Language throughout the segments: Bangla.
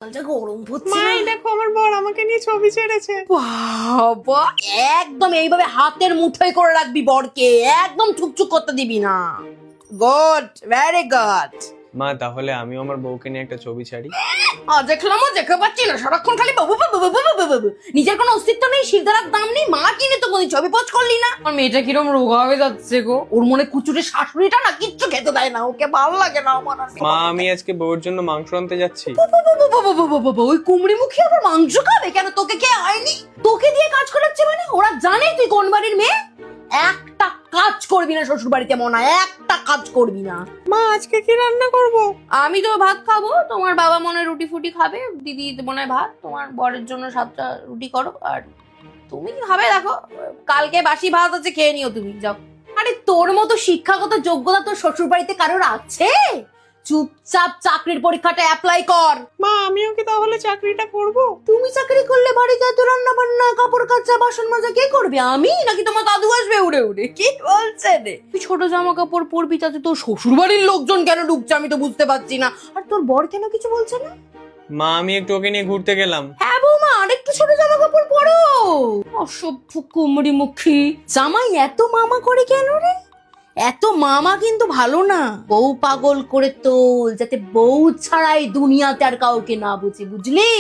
গরম পড়ছে মা এই দেখো আমার বর আমাকে নিয়ে ছবি ছেড়েছে। বাবা, একদম এইভাবে হাতের মুঠোয় করে রাখবি বরকে, একদম চুপচুপ করতে দিবি না। Good, very good. মা তাহলে আমিও আমার বউকে নিয়ে একটা ছবি ছাড়ি। দেখলাম দেখে পাচ্ছি না, সারাক্ষণ খালি বাবু বাবু বাবু বাবু বাবু। নিজের কোনো অস্তিত্ব নেই, শিরদারার দাম নেই, মা কিনে তো কোনো ছবি পোস্ট করলি না। আমার মেয়েটা কিরম রোগা হয়ে যাচ্ছে গো, ওর মনে কুচুরে শাশুড়িটা না কিচ্ছু খেতে দেয় না, ওকে ভালো লাগে না আমার। মা আমি আজকে বউর জন্য মাংস আনতে যাচ্ছি। ওই কুমড়ি মুখী আবার মাংস খাবে কেন? তোকে কে আয়নি? তোকে দিয়ে কাজ করাচ্ছে মানে? ওরা জানে তুই কোন বাড়ির মেয়ে। একটা কাজ করবি না শ্বশুর বাড়িতে, মনে হয় একটা কাজ করবি না। মা আজকে কি রান্না করব? আমি তো ভাত খাবো, তোমার বাবা মনে হয় রুটি ফুটি খাবে, দিদি মনে হয় ভাত, তোমার বরের জন্য 7টা রুটি করো। আর তুমি কি খাবে দেখো, কালকে বাসি ভাত আছে, খেয়ে নিও তুমি, যাও। আরে তোর মতো শিক্ষাগত যোগ্যতা তোর শ্বশুর বাড়িতে কারোর আছে? চুপচাপ চাকরির পরীক্ষাটা অ্যাপ্লাই কর। মা আমিও কি তাহলে চাকরিটা করব? তুমি চাকরি করলে বাড়িতে এত রান্না বান্না কাপড় কাচা বাসন মাজা কে করবে? আমি নাকি তোমার দাদু আসবে উড়ে উড়ে? কি বলছে রে? তুই ছোট জামা কাপড় পরবি, তাতে তোর শ্বশুর বাড়ির লোকজন কেন ঢুকছে আমি তো বুঝতে পারছি না। আর তোর বর কেন কিছু বলছে না? মা আমি একটু ওকে নিয়ে ঘুরতে গেলাম। হ্যাঁ বৌমা, আরেকটু ছোট জামা কাপড় পরো। অসভ্য কুমড়ি মুখী জামাই এত মামা করে কেন রে? এত মামা কিন্তু ভালো না। বউ পাগল করে তোল, যাতে বউ ছাড়াই দুনিয়াতে আর কাউকে না বুঝি, বুঝলি?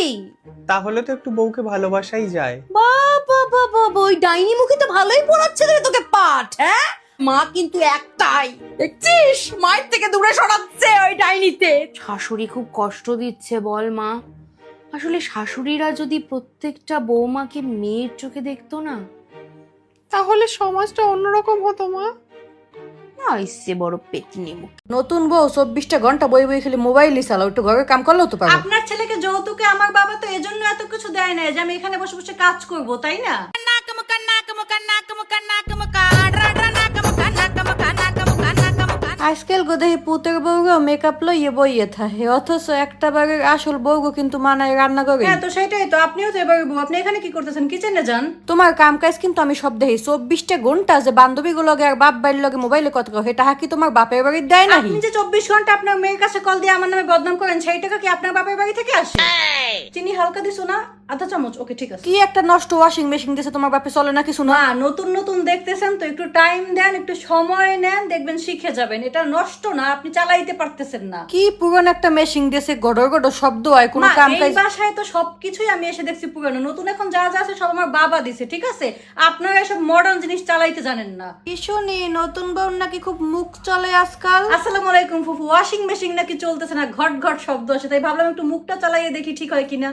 তাহলে তো একটু বউকে ভালোবাসাই যায়। বাবা বাবা, ওই ডাইনি মুখে তো ভালোই পড়াচ্ছে রে তোকে পাঠ। হ্যাঁ, মা কিন্তু একটাই, দেখছিস মায়ের থেকে দূরে সরাচ্ছে ওই ডাইনিতে। শাশুড়ি খুব কষ্ট দিচ্ছে বল মা। আসলে শাশুড়িরা যদি প্রত্যেকটা বৌমাকে মেয়ের চোখে দেখতো না, তাহলে সমাজটা অন্যরকম হতো মা। ইসে বড় পেটনি মুখ। নতুন বউ 24টা ঘন্টা বই বই খালি মোবাইলই চালাও, একটু ঘরের কাম করলেও তো পারো। আপনার ছেলেকে যৌতুকে আমার বাবা তো এজন্য এত কিছু দেয় না যে আমি এখানে বসে বসে কাজ করব, তাই না? আজকাল গোদেহি পুতের বউগো মেকআপ লইয়ে বইয়ে থাকে, অথচ একটা বারের আসল বউগো কিন্তু মানায় রান্না করে। হ্যাঁ তো সেটাই তো, আপনিও তো এবার বউ, আপনি এখানে কি করতেছেন? কিচেনে যান। তোমার কাম কাজ কিন্তু আমি সব দেখি। 24টা ঘন্টা যে বান্ধবী গুলোকে আর বাপ বাড়ির লগে মোবাইলে কথা কও, এটা কি তোমার বাপের বাড়ির দেয় নাকি? আপনি যে 24 ঘন্টা আপনার মেয়ের কাছে কল দিয়ে আমার নামে বদনাম করেন, সেই টাকা কি আপনার বাপের বাড়ি থেকে আসে? চিনি হালকা দিছো না? আধা চামচ, ওকে ঠিক আছে। কি একটা নষ্ট ওয়াশিং মেশিন দিছে তোমার বাপে, চলে না কিছু না? মা নতুন নতুন দেখতেছেন তো, একটু টাইম দেন, একটু সময় নেন, দেখবেন শিখে যাবেন। এটা নষ্ট না, আপনি চালাইতে পারতেছেন না। কি পুরনো একটা মেশিন দিছে, গড়র গড়র শব্দ হয়, কোনো মা, কাম এই কাজ। বাসায় তো সবকিছুই আমি এসে দেখছি পুরানো, নতুন এখন যা যা আছে সব আমার বাবা দিছে, ঠিক আছে? আপনারা এসব মডার্ন জিনিস চালাইতে জানেন না। কি শুনি নতুন বউ নাকি খুব মুখ চলে আজকাল? আসসালামু আলাইকুম ফুফু, ওয়াশিং মেশিন নাকি চলতেছে না, ঘট ঘট শব্দ আসে, তাই ভাবলাম একটু মুখটা চালাইয়ে দেখি ঠিক হয় কিনা।